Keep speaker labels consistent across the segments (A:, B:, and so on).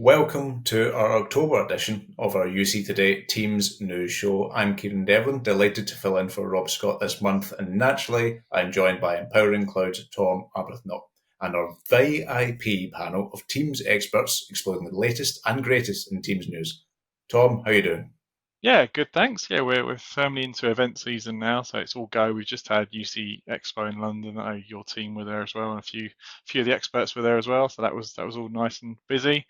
A: Welcome to our October edition of our UC Today Teams News Show. I'm Kieran Devlin, delighted to fill in for Rob Scott this month, and naturally I'm joined by Empowering Cloud's Tom Arbuthnot and our VIP panel of Teams experts exploring the latest and greatest in Teams news. Tom, how are you doing?
B: Yeah, good, thanks. Yeah, we're firmly into event season now, so it's all go. We've just had UC Expo in London. I know your team were there as well, and a few of the experts were there as well. So that was all nice and busy.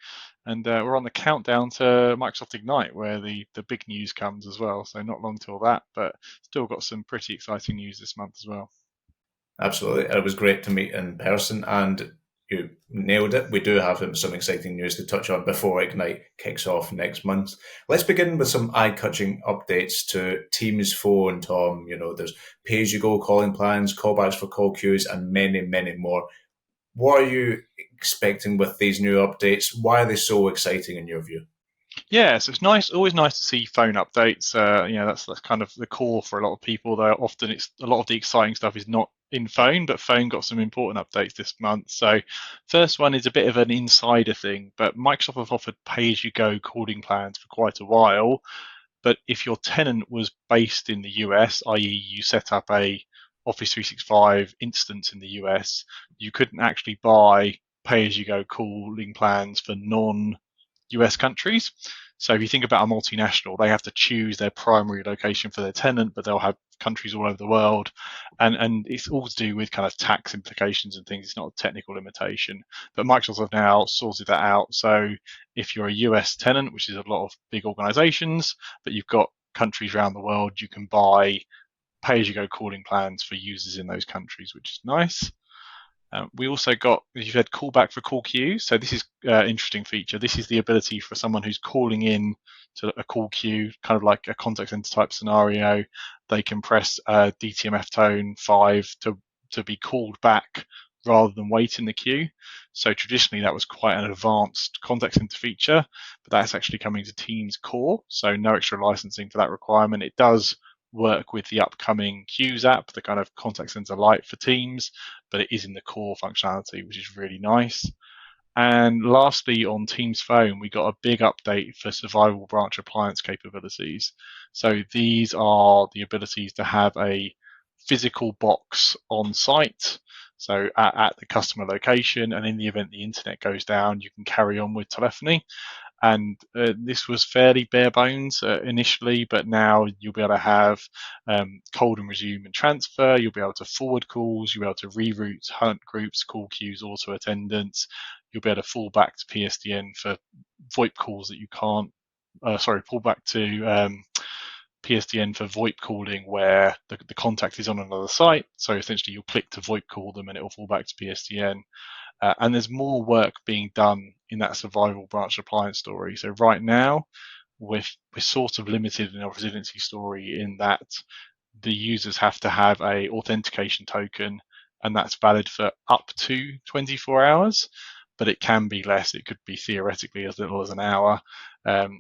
B: And we're on the countdown to Microsoft Ignite, where the big news comes as well. So not long till that, but still got some pretty exciting news this month as well.
A: Absolutely. It was great to meet in person, and you nailed it. We do have some exciting news to touch on before Ignite kicks off next month. Let's begin with some eye-catching updates to Teams Phone, Tom. You know, there's pay-as-you-go calling plans, callbacks for call queues, and many, many more. What are you expecting with these new updates? Why are they so exciting in your view?
B: Yeah, so it's nice, always nice to see phone updates. That's kind of the core for a lot of people. Though often it's a lot of the exciting stuff is not in phone, but phone got some important updates this month. So, first one is a bit of an insider thing, but Microsoft have offered pay-as-you-go calling plans for quite a while. But if your tenant was based in the US, i.e., you set up a Office 365 instance in the US, you couldn't actually buy pay-as-you-go calling plans for non-US countries. So if you think about a multinational, they have to choose their primary location for their tenant, but they'll have countries all over the world. And it's all to do with kind of tax implications and things. It's not a technical limitation. But Microsoft have now sorted that out. So if you're a US tenant, which is a lot of big organizations, but you've got countries around the world, you can buy pay-as-you-go calling plans for users in those countries, which is nice. We also got, as you said, callback for call queues. So this is an interesting feature. This is the ability for someone who's calling in to a call queue, kind of like a contact center type scenario. They can press DTMF tone 5 to be called back rather than wait in the queue. So traditionally that was quite an advanced contact center feature, but that's actually coming to Teams Core. So no extra licensing for that requirement. It does work with the upcoming Queues app, the kind of contact center light for Teams, but it is in the core functionality, which is really nice. And lastly, on Teams Phone, we got a big update for Survivable Branch Appliance capabilities. So these are the abilities to have a physical box on site, so at the customer location, and in the event the internet goes down, you can carry on with telephony. And this was fairly bare bones initially, but now you'll be able to have cold and resume and transfer. You'll be able to forward calls. You'll be able to reroute hunt groups, call queues, auto attendance. You'll be able to fall back to PSTN for VoIP calls that you can't. Pull back to PSTN for VoIP calling where the contact is on another site. So essentially, you'll click to VoIP call them, and it will fall back to PSTN. And there's more work being done in that survival branch appliance story. So right now, we're sort of limited in our resiliency story in that the users have to have a authentication token, and that's valid for up to 24 hours, but it can be less. It could be theoretically as little as an hour.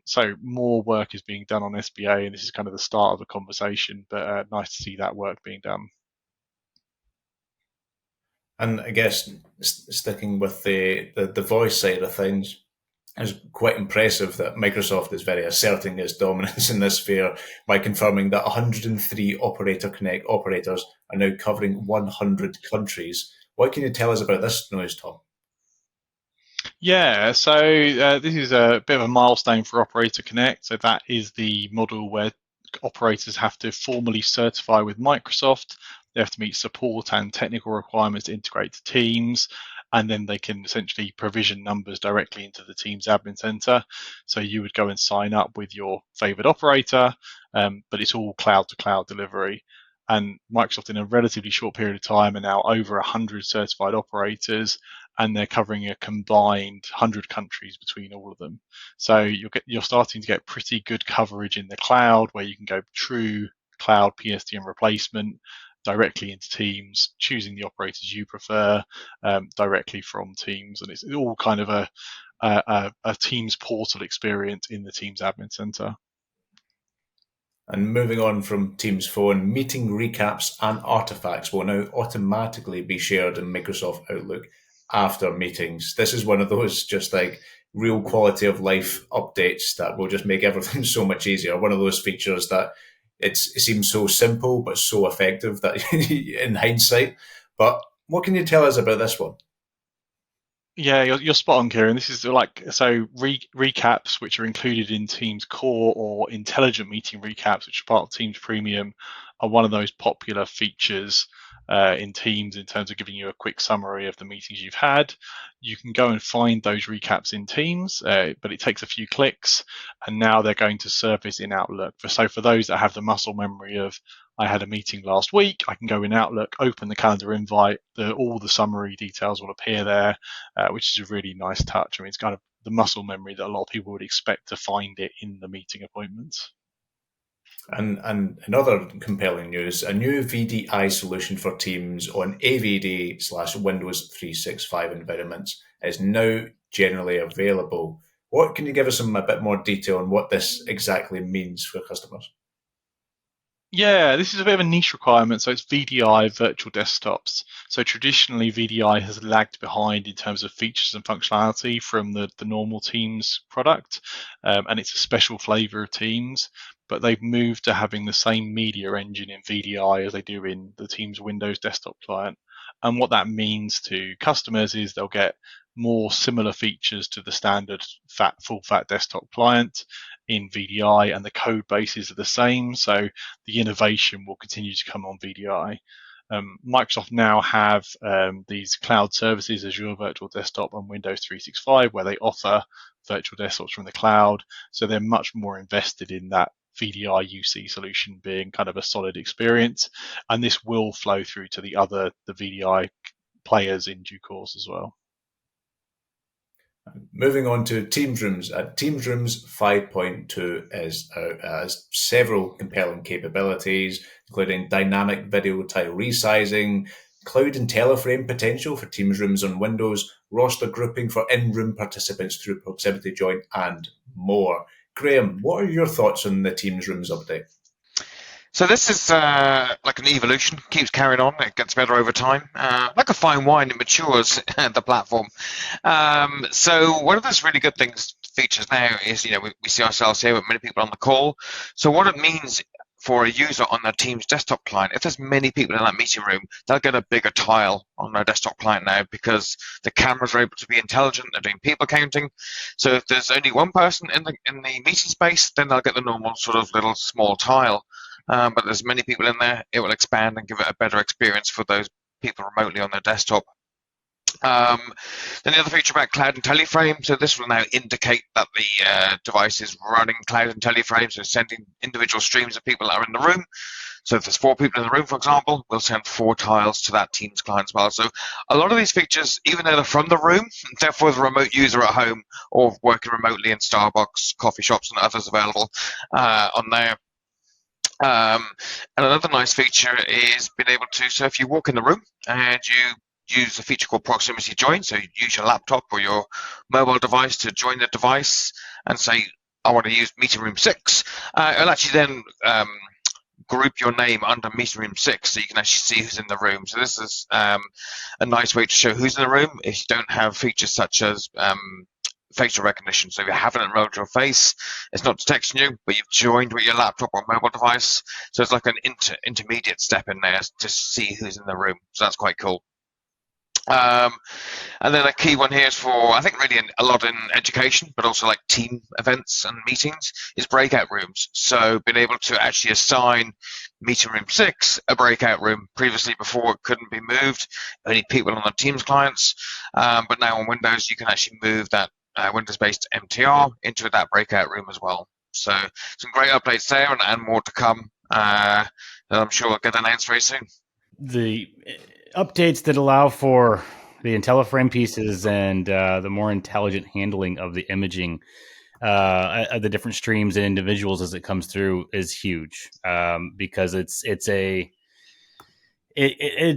B: So more work is being done on SBA, and this is kind of the start of a conversation, but nice to see that work being done.
A: And I guess sticking with the voice side of things, it's quite impressive that Microsoft is very asserting its dominance in this sphere by confirming that 103 Operator Connect operators are now covering 100 countries. What can you tell us about this news, Tom?
B: Yeah, so this is a bit of a milestone for Operator Connect. So that is the model where operators have to formally certify with Microsoft. They have to meet support and technical requirements to integrate to Teams, and then they can essentially provision numbers directly into the Teams admin center. So you would go and sign up with your favorite operator, but it's all cloud to cloud delivery. And Microsoft, in a relatively short period of time, are now over 100 certified operators, and they're covering a combined 100 countries between all of them. So you're starting to get pretty good coverage in the cloud, where you can go true cloud PSTN replacement directly into Teams, choosing the operators you prefer directly from Teams, and it's all kind of a Teams portal experience in the Teams admin center.
A: And moving on from Teams Phone, meeting recaps and artifacts will now automatically be shared in Microsoft Outlook after meetings. This is one of those just like real quality of life updates that will just make everything so much easier. One of those features that it seems so simple but so effective that in hindsight. But what can you tell us about this one?
B: Yeah, you're spot on, Kieran. This is recaps, which are included in Teams Core or intelligent meeting recaps, which are part of Teams Premium, are one of those popular features in Teams in terms of giving you a quick summary of the meetings you've had. You can go and find those recaps in Teams, but it takes a few clicks, and now they're going to surface in Outlook. So for those that have the muscle memory of I had a meeting last week, I can go in Outlook, open the calendar invite, all the summary details will appear there, which is a really nice touch. I mean, it's kind of the muscle memory that a lot of people would expect to find it in the meeting appointments.
A: And another compelling news, a new VDI solution for Teams on AVD/Windows 365 environments is now generally available. What can you give us a bit more detail on what this exactly means for customers?
B: Yeah, this is a bit of a niche requirement. So it's VDI virtual desktops. So traditionally, VDI has lagged behind in terms of features and functionality from the normal Teams product. And it's a special flavor of Teams, but they've moved to having the same media engine in VDI as they do in the Teams Windows desktop client. And what that means to customers is they'll get more similar features to the standard full fat desktop client in VDI, and the code bases are the same. So the innovation will continue to come on VDI. Microsoft now have these cloud services, Azure Virtual Desktop and Windows 365, where they offer virtual desktops from the cloud. So they're much more invested in that VDI UC solution being kind of a solid experience. And this will flow through to the VDI players in due course as well.
A: Moving on to Teams Rooms. Teams Rooms 5.2 has several compelling capabilities, including dynamic video tile resizing, cloud IntelliFrame potential for Teams Rooms on Windows, roster grouping for in-room participants through proximity join, and more. Graham, what are your thoughts on the Teams Rooms update?
C: So this is like an evolution, keeps carrying on, it gets better over time. Like a fine wine, it matures the platform. So one of those really good features now is, we see ourselves here with many people on the call. So what it means for a user on their Teams desktop client, if there's many people in that meeting room, they'll get a bigger tile on their desktop client now because the cameras are able to be intelligent, they're doing people counting. So if there's only one person in the meeting space, then they'll get the normal sort of little small tile. But there's many people in there, it will expand and give it a better experience for those people remotely on their desktop. Then the other feature about Cloud IntelliFrame, so this will now indicate that the device is running Cloud IntelliFrame, so sending individual streams of people that are in the room. So if there's 4 people in the room, for example, we'll send 4 tiles to that Teams client as well. So a lot of these features, even though they're from the room, they're for the remote user at home or working remotely in Starbucks, coffee shops, and others available on there. And another nice feature is being able to, so if you walk in the room and you use a feature called proximity join, so you use your laptop or your mobile device to join the device and say, I want to use meeting room 6, it'll actually then group your name under meeting room 6 so you can actually see who's in the room. So this is a nice way to show who's in the room if you don't have features such as facial recognition. So if you haven't enrolled your face, it's not detecting you, but you've joined with your laptop or mobile device. So it's like an intermediate step in there to see who's in the room. So that's quite cool. And then a key one here is for, I think, really a lot in education, but also like team events and meetings, is breakout rooms. So being able to actually assign meeting room 6 a breakout room. Previously, before, it couldn't be moved, only people on the Teams clients. But now on Windows, you can actually move that Windows-based MTR into that breakout room as well. So some great updates there and more to come. And I'm sure we'll get announced very soon.
D: The updates that allow for the IntelliFrame pieces and the more intelligent handling of the imaging of the different streams and individuals as it comes through is huge, because it's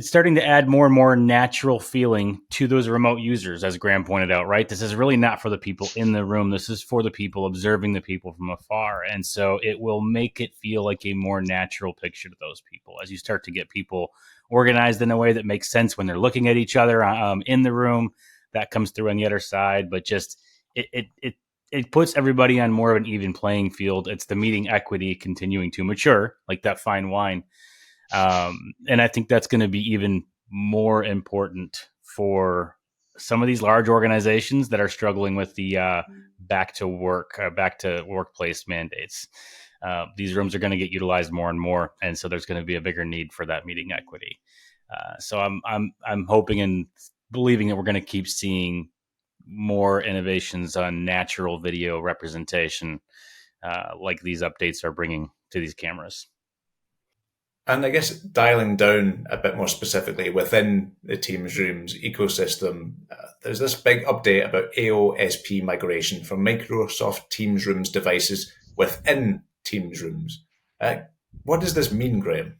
D: starting to add more and more natural feeling to those remote users, as Graham pointed out, right? This is really not for the people in the room. This is for the people observing the people from afar. And so it will make it feel like a more natural picture to those people as you start to get people organized in a way that makes sense when they're looking at each other in the room. That comes through on the other side. But just it puts everybody on more of an even playing field. It's the meeting equity continuing to mature, like that fine wine. And I think that's going to be even more important for some of these large organizations that are struggling with the back to workplace mandates. These rooms are going to get utilized more and more, and so there's going to be a bigger need for that meeting equity. So I'm hoping and believing that we're going to keep seeing more innovations on natural video representation, like these updates are bringing to these cameras.
A: And I guess dialing down a bit more specifically within the Teams Rooms ecosystem, there's this big update about AOSP migration from Microsoft Teams Rooms devices within Teams Rooms. What does this mean, Graham?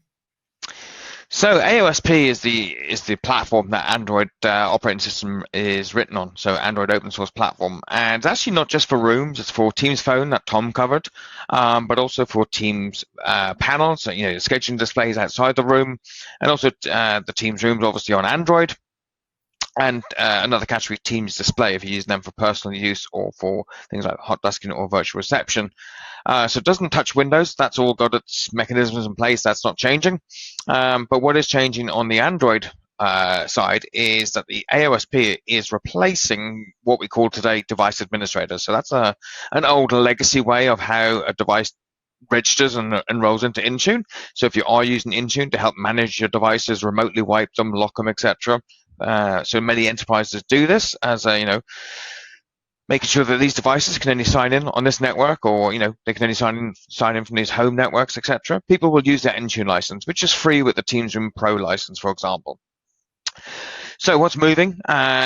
C: So AOSP is the platform that Android operating system is written on. So Android open source platform, and it's actually not just for Rooms. It's for Teams Phone that Tom covered, but also for Teams panels. So, scheduling displays outside the room, and also the Teams Rooms obviously on Android. And another category, Teams Display, if you're using them for personal use or for things like hot desking or virtual reception. So it doesn't touch Windows. That's all got its mechanisms in place. That's not changing. But what is changing on the Android side is that the AOSP is replacing what we call today device administrators. So that's an old legacy way of how a device registers and rolls into Intune. So if you are using Intune to help manage your devices, remotely wipe them, lock them, etc., so many enterprises do this as making sure that these devices can only sign in on this network, or they can only sign in from these home networks, etc. People will use that Intune license, which is free with the Teams Room Pro license, for example. So what's moving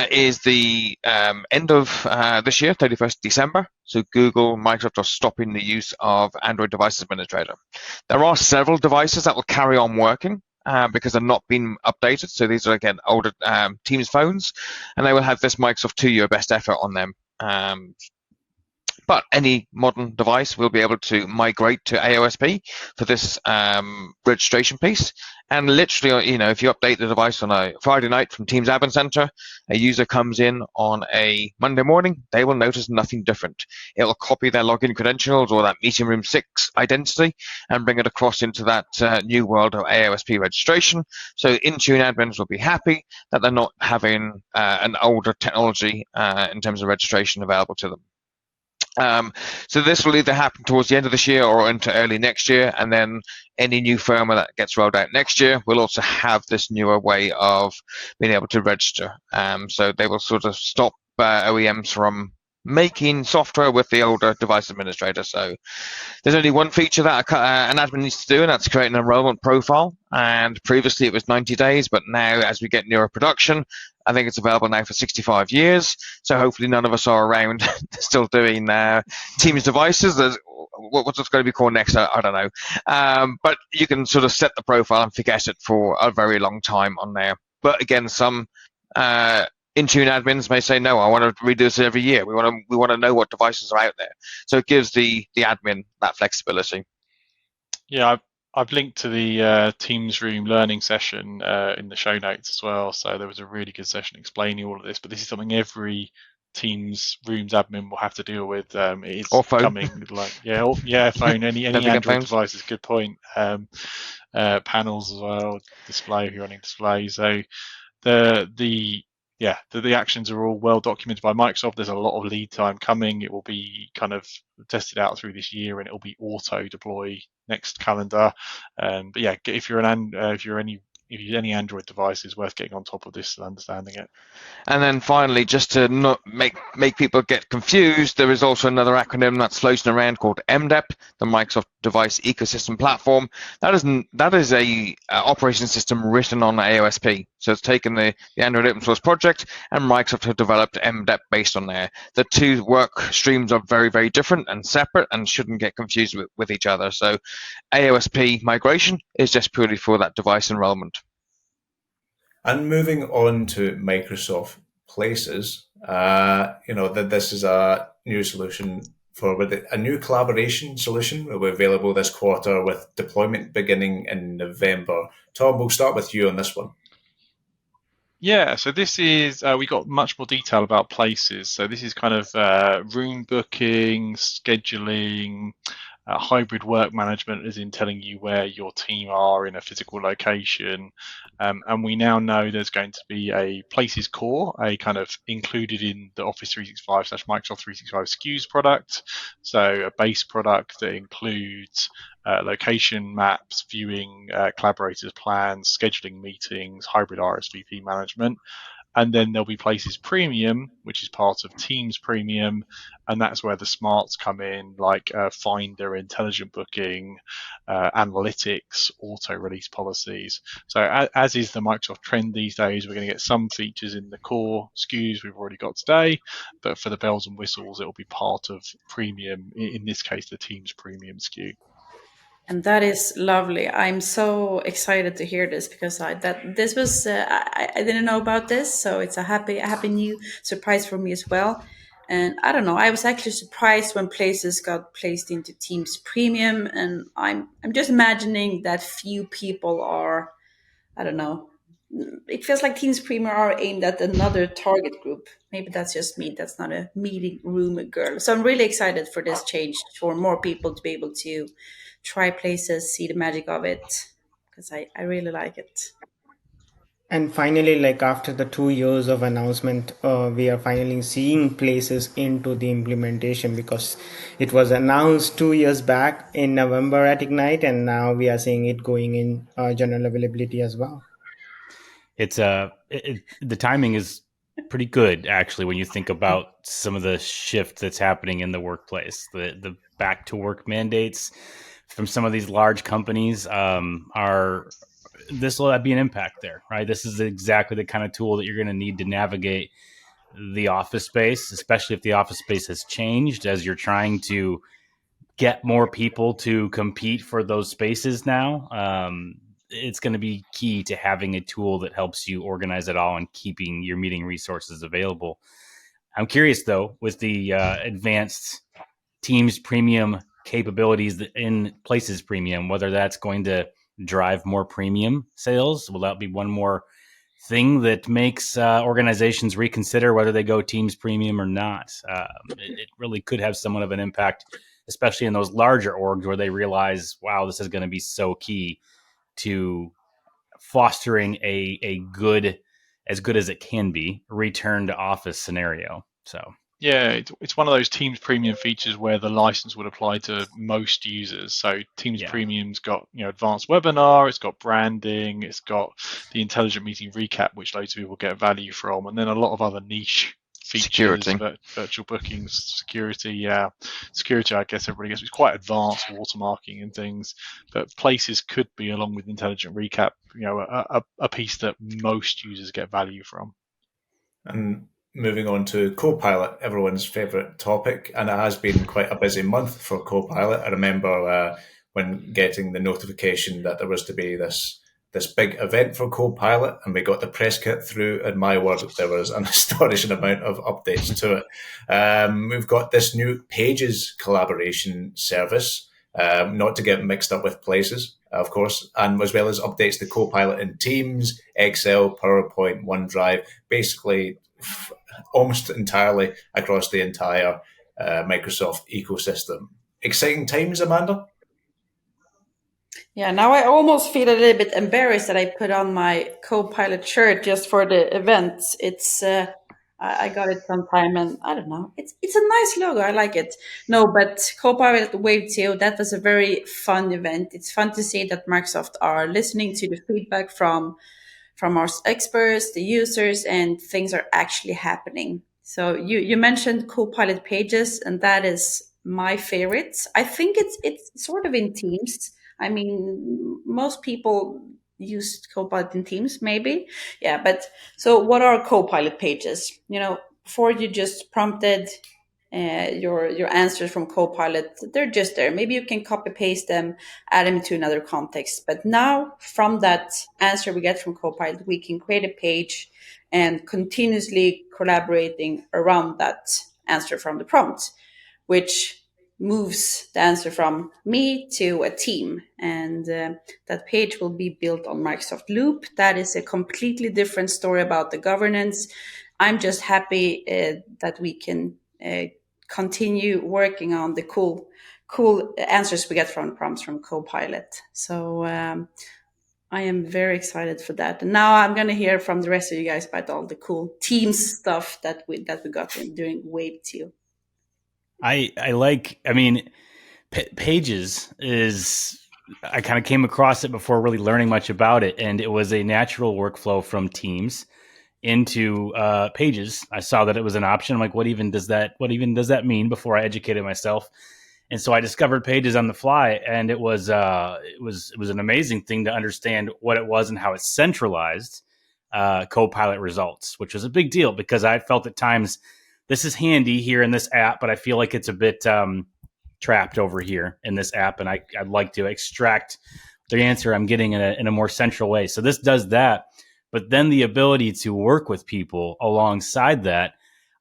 C: is the end of this year, 31st December. So Google, Microsoft are stopping the use of Android Device Administrator. There are several devices that will carry on working because they're not being updated. So these are, again, older Teams phones, and they will have this Microsoft 2-year best effort on them. But any modern device will be able to migrate to AOSP for this registration piece. And literally, if you update the device on a Friday night from Teams Admin Center, a user comes in on a Monday morning, they will notice nothing different. It will copy their login credentials or that Meeting Room 6 identity and bring it across into that new world of AOSP registration. So Intune admins will be happy that they're not having an older technology in terms of registration available to them. So this will either happen towards the end of this year or into early next year, and then any new firmware that gets rolled out next year will also have this newer way of being able to register. So they will sort of stop OEMs from making software with the older device administrator. So there's only one feature that an admin needs to do, and that's create an enrollment profile. And previously it was 90 days, but now as we get nearer production, I think it's available now for 65 years. So hopefully none of us are around still doing Teams devices. What's it going to be called next? I don't know. But you can sort of set the profile and forget it for a very long time on there. But again, some Intune admins may say, no, I want to redo this every year. We want to know what devices are out there. So it gives the admin that flexibility.
B: Yeah, I've linked to the Teams Room learning session in the show notes as well. So there was a really good session explaining all of this. But this is something every Teams Rooms admin will have to deal with. It is coming phone, any Android device is a good point. Panels as well, display if you're running display. So the actions are all well documented by Microsoft. There's a lot of lead time coming. It will be kind of tested out through this year, and it will be auto deploy next calendar. But yeah, if you're any Android device, it's worth getting on top of this and understanding it.
C: And then finally, just to not make people get confused, there is also another acronym that's floating around called MDEP, the Microsoft Device Ecosystem Platform. That is a operating system written on AOSP. So it's taken the Android open source project, and Microsoft have developed MDEP based on there. The two work streams are very, very different and separate and shouldn't get confused with each other. So AOSP migration is just purely for that device enrollment.
A: And moving on to Microsoft Places, this is a new solution a new collaboration solution will be available this quarter with deployment beginning in November. Tom, we'll start with you on this one.
B: Yeah, so this is, we got much more detail about places. So this is kind of room booking, scheduling, hybrid work management, as in telling you where your team are in a physical location. And we now know there's going to be a places core, a kind of included in the Office 365/Microsoft 365 SKUs product. So a base product that includes location maps, viewing collaborators' plans, scheduling meetings, hybrid RSVP management. And then there'll be Places Premium, which is part of Teams Premium, and that's where the smarts come in, like Finder, intelligent booking, analytics, auto-release policies. So as is the Microsoft trend these days, we're going to get some features in the core SKUs we've already got today, but for the bells and whistles, it will be part of Premium, in this case, the Teams Premium SKU.
E: And that is lovely. I'm so excited to hear this because I didn't know about this, so it's a happy new surprise for me as well. And I don't know, I was actually surprised when places got placed into Teams Premium, and I'm just imagining that few people are, I don't know. It feels like Teams Premium are aimed at another target group. Maybe that's just me. That's not a meeting room girl. So I'm really excited for this change for more people to be able to try places, see the magic of it, because I really like it.
F: And finally, like after the 2 years of announcement, we are finally seeing places into the implementation, because it was announced 2 years back in November at Ignite, and now we are seeing it going in general availability as well.
D: It's the timing is pretty good, actually, when you think about some of the shift that's happening in the workplace. The back to work mandates from some of these large companies are this will be an impact there, right? This is exactly the kind of tool that you're going to need to navigate the office space, especially if the office space has changed as you're trying to get more people to compete for those spaces now. It's going to be key to having a tool that helps you organize it all and keeping your meeting resources available. I'm curious, though, with the advanced Teams Premium capabilities in Places Premium, whether that's going to drive more premium sales. Will that be one more thing that makes organizations reconsider whether they go Teams Premium or not? It really could have somewhat of an impact, especially in those larger orgs where they realize, wow, this is going to be so key to fostering a good, as good as it can be, return to office scenario. So
B: yeah, it's one of those Teams Premium features where the license would apply to most users. So Teams Premium's got advanced webinar, it's got branding, it's got the intelligent meeting recap, which loads of people get value from, and then a lot of other niche features, virtual bookings, security. Security, I guess everybody gets. It's quite advanced watermarking and things, but Places could be, along with intelligent recap, a piece that most users get value from.
A: And moving on to Copilot, everyone's favourite topic, and it has been quite a busy month for Copilot. I remember when getting the notification that there was to be this big event for Copilot, and we got the press kit through, and my word, there was an astonishing amount of updates to it. We've got this new Pages collaboration service, not to get mixed up with Places, of course, and as well as updates to Copilot in Teams, Excel, PowerPoint, OneDrive, basically almost entirely across the entire Microsoft ecosystem. Exciting times, Amanda?
E: Yeah, now I almost feel a little bit embarrassed that I put on my Copilot shirt just for the event. It's I got it sometime, and I don't know. It's a nice logo. I like it. No, but Copilot Wave 2, that was a very fun event. It's fun to see that Microsoft are listening to the feedback from our experts, the users, and things are actually happening. So you mentioned Copilot Pages, and that is my favorite. I think it's sort of in Teams. I mean, most people use Copilot in Teams, maybe. Yeah, but so what are Copilot Pages? Before you just prompted your answers from Copilot, they're just there. Maybe you can copy paste them, add them to another context. But now, from that answer we get from Copilot, we can create a page and continuously collaborating around that answer from the prompt, which moves the answer from me to a team. And that page will be built on Microsoft Loop. That is a completely different story about the governance. I'm just happy that we can continue working on the cool answers we get from prompts from Copilot. So I am very excited for that. And now I'm going to hear from the rest of you guys about all the cool Teams stuff that we got during Wave 2.
D: I mean, Pages is, I kind of came across it before really learning much about it, and it was a natural workflow from Teams into Pages. I saw that it was an option. I'm like, what even does that mean? Before I educated myself, and so I discovered Pages on the fly, and it was an amazing thing to understand what it was and how it centralized Copilot results, which was a big deal because I felt at times this is handy here in this app, but I feel like it's a bit trapped over here in this app, and I'd like to extract the answer I'm getting in a more central way. So this does that, but then the ability to work with people alongside that,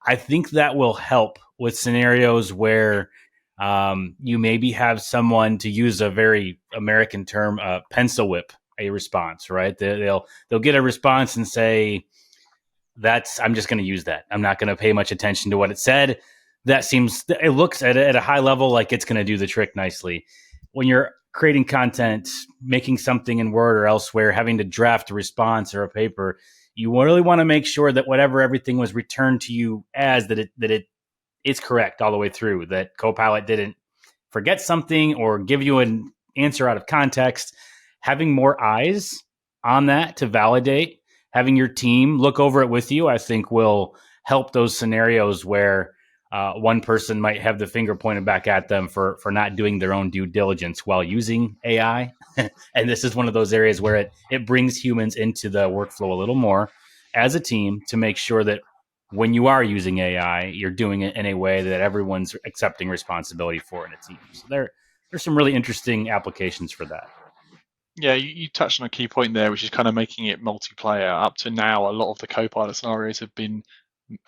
D: I think that will help with scenarios where you maybe have someone, to use a very American term, pencil whip a response, right? They'll get a response and say, I'm just going to use that. I'm not going to pay much attention to what it said. It looks at a high level like it's going to do the trick nicely. When you're creating content, making something in Word or elsewhere, having to draft a response or a paper, you really want to make sure that whatever everything was returned to you as, that it is correct all the way through, that Copilot didn't forget something or give you an answer out of context. Having more eyes on that to validate, having your team look over it with you, I think will help those scenarios where one person might have the finger pointed back at them for not doing their own due diligence while using AI. And this is one of those areas where it brings humans into the workflow a little more as a team to make sure that when you are using AI, you're doing it in a way that everyone's accepting responsibility for in a team. So there's some really interesting applications for that.
B: Yeah, you touched on a key point there, which is kind of making it multiplayer. Up to now, a lot of the Copilot scenarios have been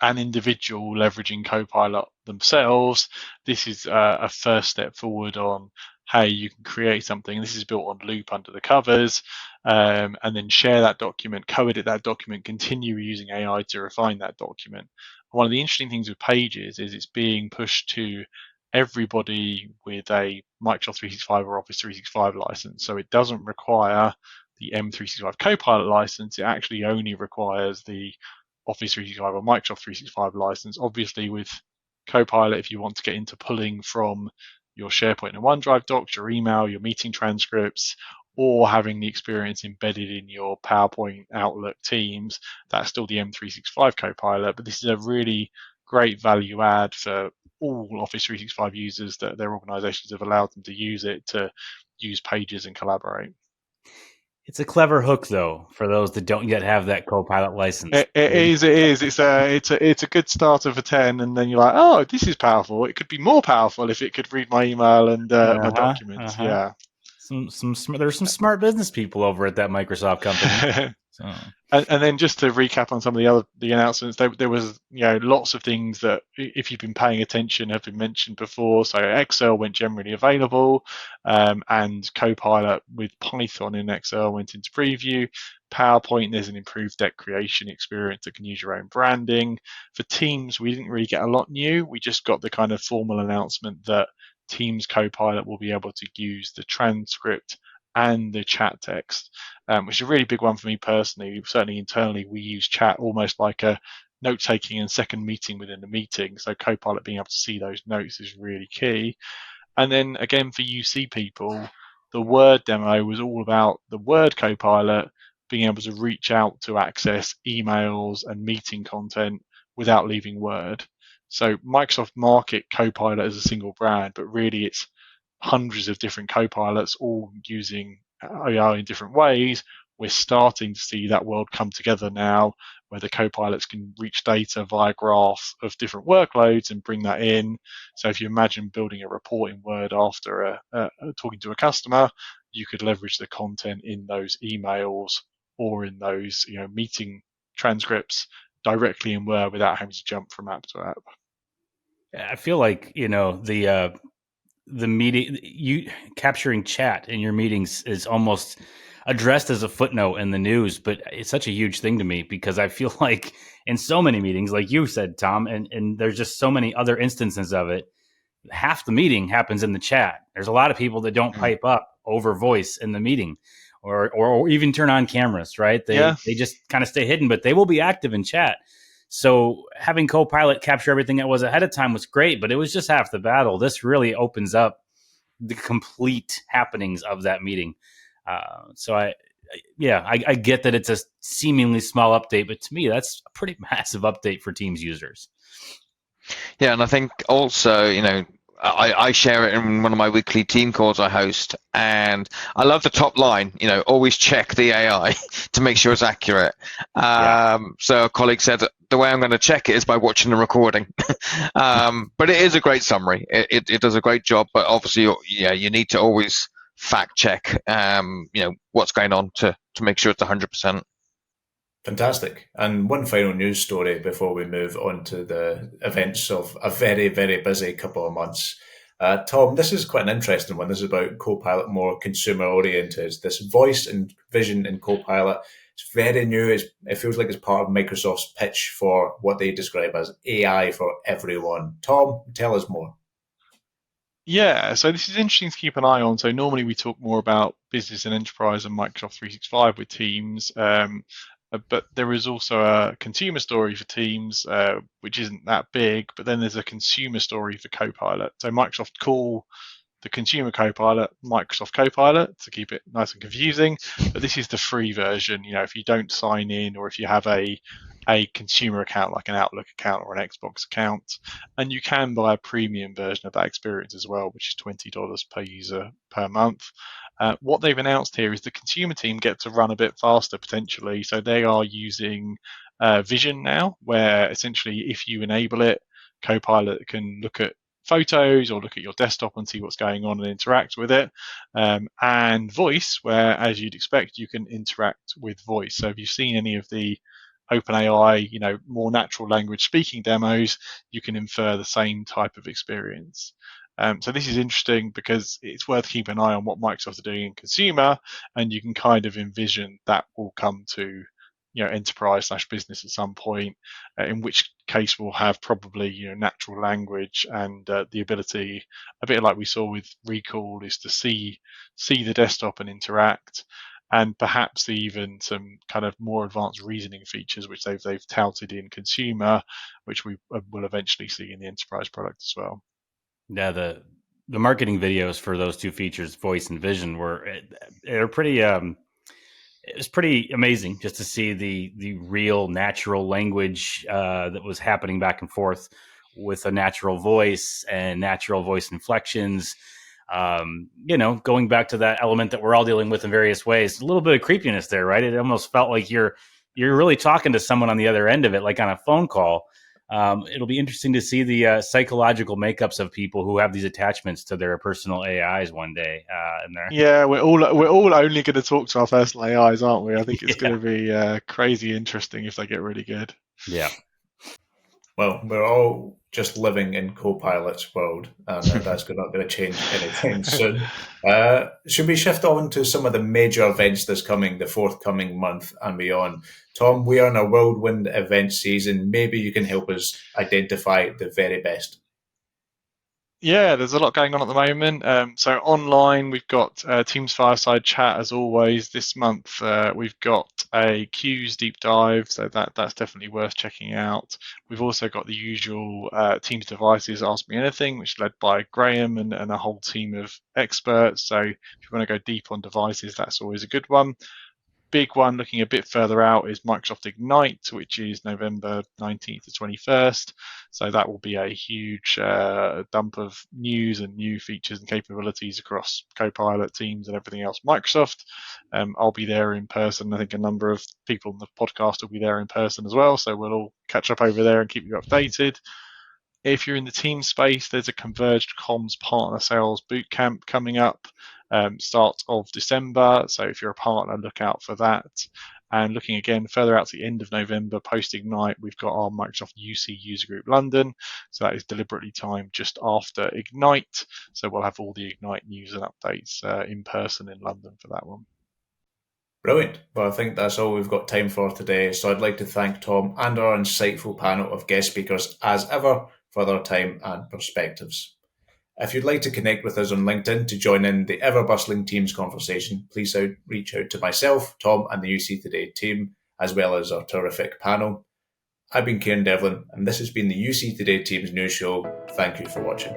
B: an individual leveraging Copilot themselves. This is a first step forward on, hey, you can create something. This is built on Loop under the covers, and then share that document, co-edit that document, continue using AI to refine that document. One of the interesting things with Pages is it's being pushed to everybody with a Microsoft 365 or Office 365 license. So it doesn't require the M365 Copilot license. It actually only requires the Office 365 or Microsoft 365 license. Obviously, with Copilot, if you want to get into pulling from your SharePoint and OneDrive docs, your email, your meeting transcripts, or having the experience embedded in your PowerPoint, Outlook, Teams, that's still the M365 Copilot. But this is a really great value add for all Office 365 users, that their organizations have allowed them to use it to use Pages and collaborate.
D: It's a clever hook, though, for those that don't yet have that Copilot license.
B: It is. It's a good starter for 10, and then you're like, oh, this is powerful. It could be more powerful if it could read my email and my documents. Yeah.
D: There's some smart business people over at that Microsoft company. So.
B: And then just to recap on some of the announcements, there was lots of things that, if you've been paying attention, have been mentioned before. So Excel went generally available, and Copilot with Python in Excel went into preview. PowerPoint, there's an improved deck creation experience that can use your own branding. For Teams, we didn't really get a lot new. We just got the kind of formal announcement that Teams Copilot will be able to use the transcript and the chat text, which is a really big one for me personally. Certainly internally, we use chat almost like a note-taking and second meeting within the meeting. So Copilot being able to see those notes is really key. And then again, for UC people, the Word demo was all about the Word Copilot being able to reach out to access emails and meeting content without leaving Word. So Microsoft market Copilot as a single brand, but really it's hundreds of different Copilots all using AI in different ways. We're starting to see that world come together now, where the Copilots can reach data via graphs of different workloads and bring that in. So if you imagine building a report in Word after talking to a customer, you could leverage the content in those emails or in those meeting transcripts directly in Word without having to jump from app to app.
D: I feel like the the meeting, you capturing chat in your meetings is almost addressed as a footnote in the news, but it's such a huge thing to me because I feel like in so many meetings, like you said, Tom, and there's just so many other instances of it. Half the meeting happens in the chat. There's a lot of people that don't pipe up over voice in the meeting or even turn on cameras, right? They just kind of stay hidden, but they will be active in chat. So having Copilot capture everything that was ahead of time was great, but it was just half the battle. This really opens up the complete happenings of that meeting. So I get that it's a seemingly small update, but to me, that's a pretty massive update for Teams users.
C: Yeah, and I think also, I share it in one of my weekly team calls I host, and I love the top line, always check the AI to make sure it's accurate. So a colleague said, the way I'm going to check it is by watching the recording. But it is a great summary. It does a great job, but obviously, you need to always fact check, what's going on to make sure it's 100%.
A: Fantastic. And one final news story before we move on to the events of a very, very busy couple of months. Tom, this is quite an interesting one. This is about Copilot, more consumer-oriented. This voice and vision in Copilot, it's very new. It feels like it's part of Microsoft's pitch for what they describe as AI for everyone. Tom, tell us more.
B: Yeah, so this is interesting to keep an eye on. So normally we talk more about business and enterprise and Microsoft 365 with Teams. But there is also a consumer story for Teams, which isn't that big, but then there's a consumer story for Copilot. So Microsoft call the consumer Copilot Microsoft Copilot to keep it nice and confusing, but this is the free version. If you don't sign in, or if you have a consumer account like an Outlook account or an Xbox account, and you can buy a premium version of that experience as well, which is $20 per user per month. What they've announced here is the consumer team get to run a bit faster potentially. So they are using Vision now, where essentially if you enable it, Copilot can look at photos or look at your desktop and see what's going on and interact with it. And Voice, where, as you'd expect, you can interact with voice. So if you've seen any of the OpenAI, more natural language speaking demos, you can infer the same type of experience. So this is interesting because it's worth keeping an eye on what Microsoft are doing in consumer, and you can kind of envision that will come to enterprise/business at some point, in which case we'll have probably natural language and the ability, a bit like we saw with Recall, is to see the desktop and interact, and perhaps even some kind of more advanced reasoning features which they've touted in consumer, which we will eventually see in the enterprise product as well.
D: Yeah, the marketing videos for those two features, voice and vision, they're pretty. It was pretty amazing just to see the real natural language that was happening back and forth with a natural voice and natural voice inflections. Going back to that element that we're all dealing with in various ways, a little bit of creepiness there, right? It almost felt like you're really talking to someone on the other end of it, like on a phone call. It'll be interesting to see the psychological makeups of people who have these attachments to their personal AIs one day.
B: Yeah, we're all only going to talk to our personal AIs, aren't we? I think it's going to be crazy interesting if they get really good.
D: Yeah.
A: Well, we're all just living in Copilot's world, and that's not going to change anytime soon. Should we shift on to some of the major events that's coming, the forthcoming month and beyond? Tom, we are in a whirlwind event season. Maybe you can help us identify the very best.
B: Yeah, there's a lot going on at the moment. So online, we've got Teams Fireside Chat as always. This month, we've got a Q's deep dive, so that's definitely worth checking out. We've also got the usual Teams Devices Ask Me Anything, which is led by Graham and a whole team of experts. So if you want to go deep on devices, that's always a good one. Big one looking a bit further out is Microsoft Ignite, which is November 19th to 21st. So that will be a huge dump of news and new features and capabilities across Copilot, Teams, and everything else Microsoft. I'll be there in person. I think a number of people on the podcast will be there in person as well. So we'll all catch up over there and keep you updated. If you're in the team space, there's a Converged Comms Partner Sales Bootcamp coming up, start of December. So if you're a partner, look out for that. And looking again further out to the end of November, post-Ignite, we've got our Microsoft UC User Group London. So that is deliberately timed just after Ignite. So we'll have all the Ignite news and updates in person in London for that one.
A: Brilliant. Well, I think that's all we've got time for today. So I'd like to thank Tom and our insightful panel of guest speakers, as ever, for their time and perspectives. If you'd like to connect with us on LinkedIn to join in the ever-bustling Teams conversation, please reach out to myself, Tom, and the UC Today team, as well as our terrific panel. I've been Kieran Devlin, and this has been the UC Today Teams News Show. Thank you for watching.